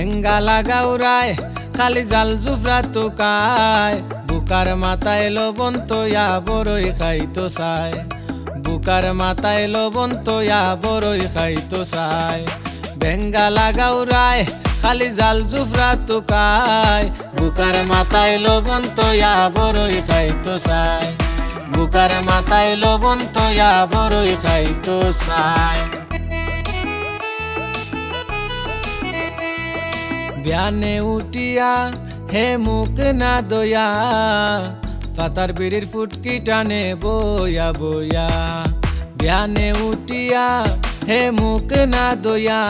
বেঙ্গালা গাউরায় খালি জাল জুফরা তো কায় বুকার মাথায় লবণ তোয়া বড়ই খাইতো চায় বুকার মাথায় লবণ তোয়া বড়ই খাইতো চায় বেঙ্গালা গাউরায় খালি জাল জুফরা তো কায় বুকার মাথায় লবণ তোয়া বড়ই খাইতো চায় বুকার মাথায় লবণ তোয়া বড়ই খাইতো চায় ব্যানে উঠিয়া হে মুখ না দয়া পাতার বিড়ির ফুটকি টানে বয়া বয়া ব্যানে উঠিয়া হে মুখ না দয়া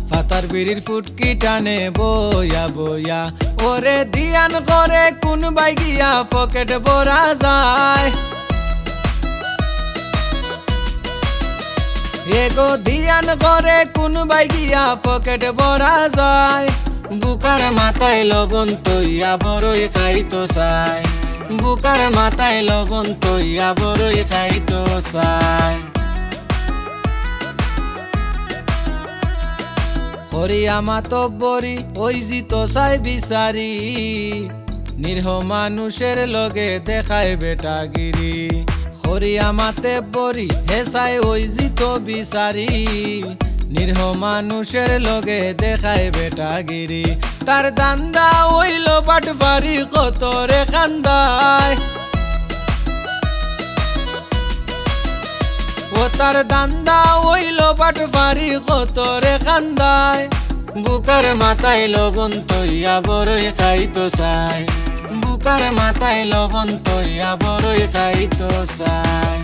পাতার বিড়ির ফুটকি টানে বয়া বয়া ওরে দিয়ান করে কোন বাই গিয়া পকেট ভরা যায় এগো দিয়ান করে কোন বাই গিয়া পকেট ভরা যায় বুকার মাথায় লবণ তৈয়া বড়ই খাইতো চায় বুকার মাথায় লবণ তৈয়া বড়ই খাইতো চায় হরিয়া মাতব্বরি ওই জিত চাই বিচারি নিরহ মানুষের লগে দেখায় বেটাগিরি হরিয়া মাতে বরি হে চাই ওই জিত বিচারি নিরহ মানুষের লগে দেখায় বেটাগিরি তার দান্দা ওইল বাটবারি কত রে কান্দায় ও তার দান্দা ওইল বাটবারি কত রে কান্দায় বুকার মাথায় লবণ তৈয়া বড়ই খাইতো চায় বুকার মাথায় লবণ তৈয়া বড়ই খাইতো চায়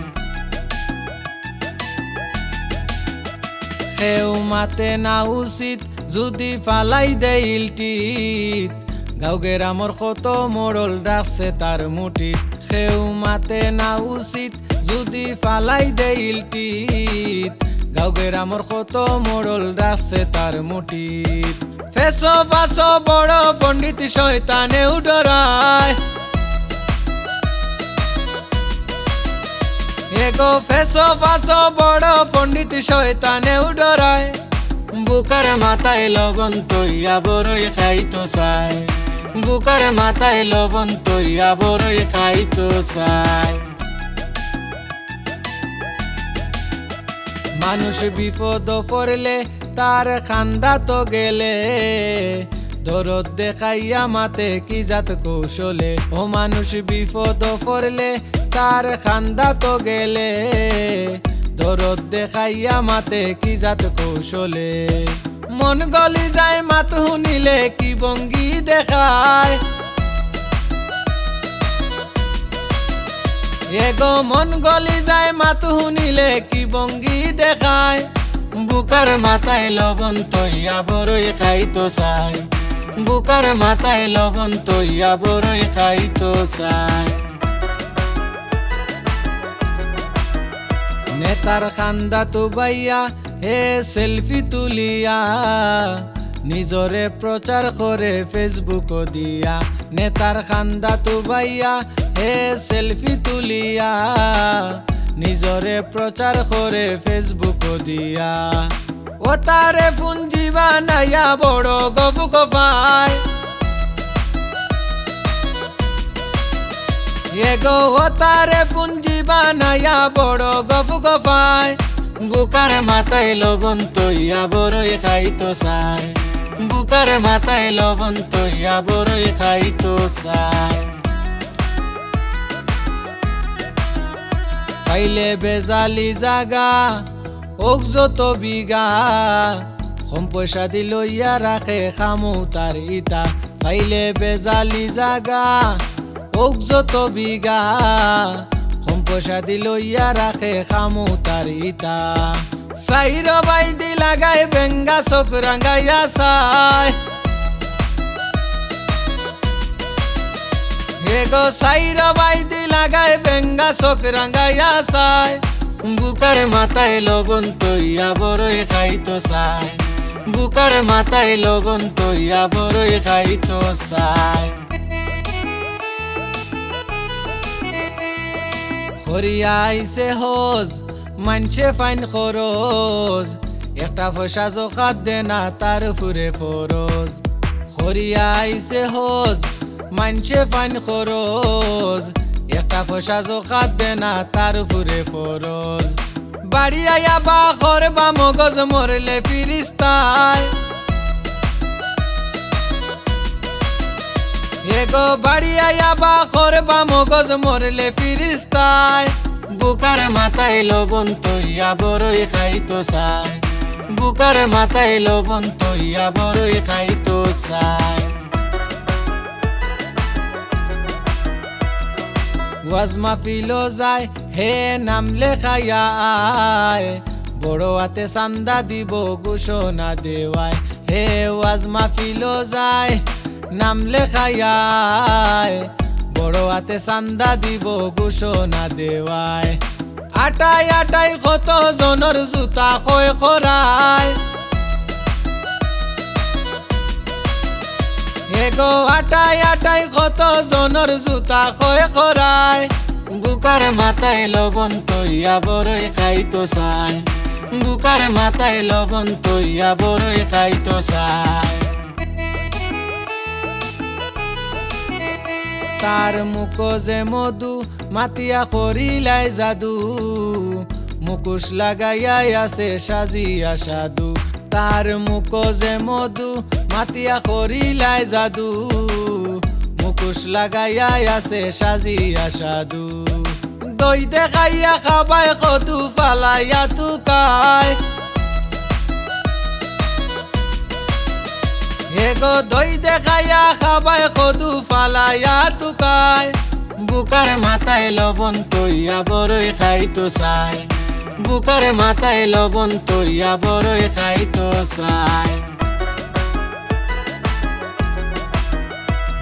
হেউ মাতে না উচিত যদি ফালাই দেয় ইলটিত গাঁও গেরামর কত মরল রাখছে তার মুঠিত হেউ মাতে না উচিত যদি ফালাই দেয় ইলটিত গাঁও গেরামর কত মরল রাখছে তার মুঠিত ফেসো ফাঁসো বড় পণ্ডিত শয়তানেও ডরায় এগো ফেসো ফাঁসো বড় পণ্ডিত শয়তানেও ডরায় বুকার মাথায় লবণ তৈয়া বড়ই খাইতো চায় বুকার মাথায় লবণ তৈয়া বড়ই খাইতো চায় মানুষ বিপদ পড়লে তার খান্দা তো গেলে দরদ দেখাইয়া মাতে কি জাত কৌশলে ও মানুষ বিপদ পড়লে তার খান্দা তো গেলে দরদ দেখাইয়া মাতে কি জাত কৌশলে মন গলি যায় মাত শুনিলে কি ভঙ্গি দেখায় এগো মন গলি যায় মাত শুনিলে কি ভঙ্গি দেখায় বুকার মাথায় লবণ তৈয়া বড়ই খাইতো চায় বুকার মাথায় লবণ তৈয়া বড়ই খাইতো চায় নেতার খান্দা তো বাইয়া হে সেলফি তুলিয়া নিজরে প্রচার করে ফেসবুক দিয়া নেতার খান্দা তো বাইয়া হে সেলফি তুলিয়া নিজরে প্রচার করে ফেসবুক দিয়া ও তারে পুঞ্জি বানাইয়া বড় গপ গপায় এগো ও তারে পুঞ্জি বানাইয়া বড় গপ গপায় বুকার মাথায় লবণ তৈয়া বড়ই খাইতো চায় বুকার মাথায় লবণ তৈয়া বড়ই খাইতো চায় পাইলে বেজালি জাগা ওক যত বিঘা কম পয়সা দি লইয়া রাখে খামু তার ইটা পাইলে বেজালি জাগা ওক যত বিঘা কম পয়সা দি লইয়া রাখে খামু তার ইটা সাইর বাইদি লাগাই বেঙ্গা চোখ রাঙ্গাইয়া চায় এগো সাইর বাইদি লাগাই বেঙ্গা চোখ রাঙ্গাইয়া চায় বুকার মাথায় লবণ তৈয়া বড়ই খাইতো চায় বুকার মাথায় লবণ তৈয়া বড়ই খাইতো চায় হরিয়া আইছে হজ মানছে ফাইন খরচ একটা পয়সা যো খাদ্যে না তার ফুরে ফরজ হরিয়া আইছে হোজ মানছে পান খরচ একটা পয়সা যো খাদ্যে না তার ফুরে ফরজ বাড়ি আয়া বা খর বা মগজ মরলে ফিরিস্তায় এগো বাড়ি আয়া বা খর বা মগজ মরলে ফিরিস্তায় বুকার মাথায় লবণ তৈয়া বড়ই খাইতো চাই বুকার মাথায় লবণ তৈয়া বড়ই খাইতো চাই ওয়াজ মাহফিলও যায় হে নাম লেখাইয়া আয় বড় হাতে চান্দা দিব ঘোষণা দেওয়ায় হে ওয়াজ মাহফিলও যায় নাম লেখাইয়া আয় বড় হাতে চান্দা দিব ঘোষণা দেওয়ায় আটাই আটাই কত জনের জুতা খয় খরায় এগো আটাই আটাই কত জনের জুতা খয় খরায় বুকার মাথায় লবণ তৈয়া বড়ই খাইতো চাই বুকার মাথায় লবণ তৈয়া বড়ই খাইতো চাই তার মুখ যে মধু মাতিয়া করিলাই জাদু মুকুশ লাগাইয়া আছে সাজিয়া সাধু তার মুখ যে মধু মাতিয়া করিলাই জাদু মুকুশ লাগাইয়া আছে সাজিয়া সাধু দই দেখাইয়া খাবাই কদু ফালাইয়া তুকায় এগো দই দেখাইয়া খাবাই কদু ফালাইয়া তুকায় বুকার মাথায় লবণ তৈয়া বড়ই খাইতো চাই বুকার মাথায় লবণ তৈয়া বড়ই খাইতো চাই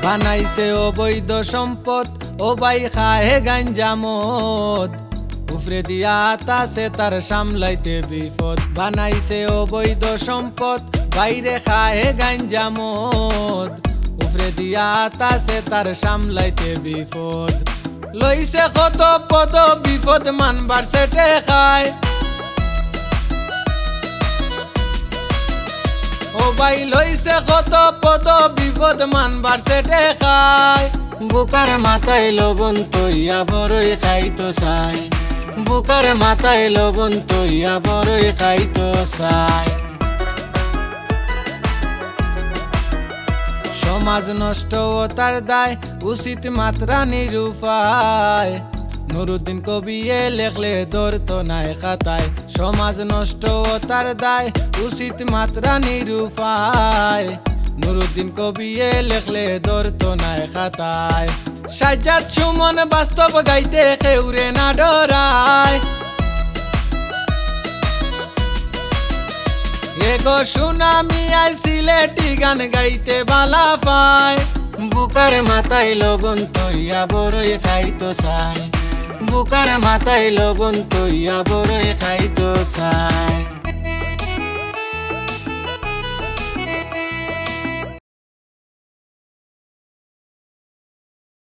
বানাইছে অবৈধ সম্পদ ও বাই খাহে গাঞ্জা মদ উফরে দিয়া তাছে তার সামলাইতে বিপদ বানাইছে অবৈধ সম্পদ বাইরে খাহে গাঞ্জা মদ উফরে দিয়া তাছে তার সামলাইতে বিপদ লইছে কত পদ বিপদ মানবার সেটে খায় ও ভাই লইছে কত পদ বিপদ মানবার সেটে খায় বুকার মাথায় লবণ তৈয়া বড়ই খাইতো চাই বুকার মাথায় লবণ তৈয়া বড়ই খাইতো চাই সমাজ নষ্ট ও তার দায় উচিত মাত্রা নিরূপায় নুরুদ্দিন কবিয়ে লেখলে ধরতো নাই খাতায় সমাজ নষ্ট ও তার দায় উচিত মাত্রা নিরূপায় নুরুদ্দিন কবিয়ে লেখলে ধরতো নাই খাতায় সাজ্জাদ সুমন বাস্তব গাইতে কেউরে না ডরায় এগো সুনামি আই সিলেটি গান গাইতে বালা পায় বুকার মাথায় লবণ তৈয়া বড়ই খাইতো চাই বুকার মাথায় লবণ তৈয়া বড়ই খাইতো চাই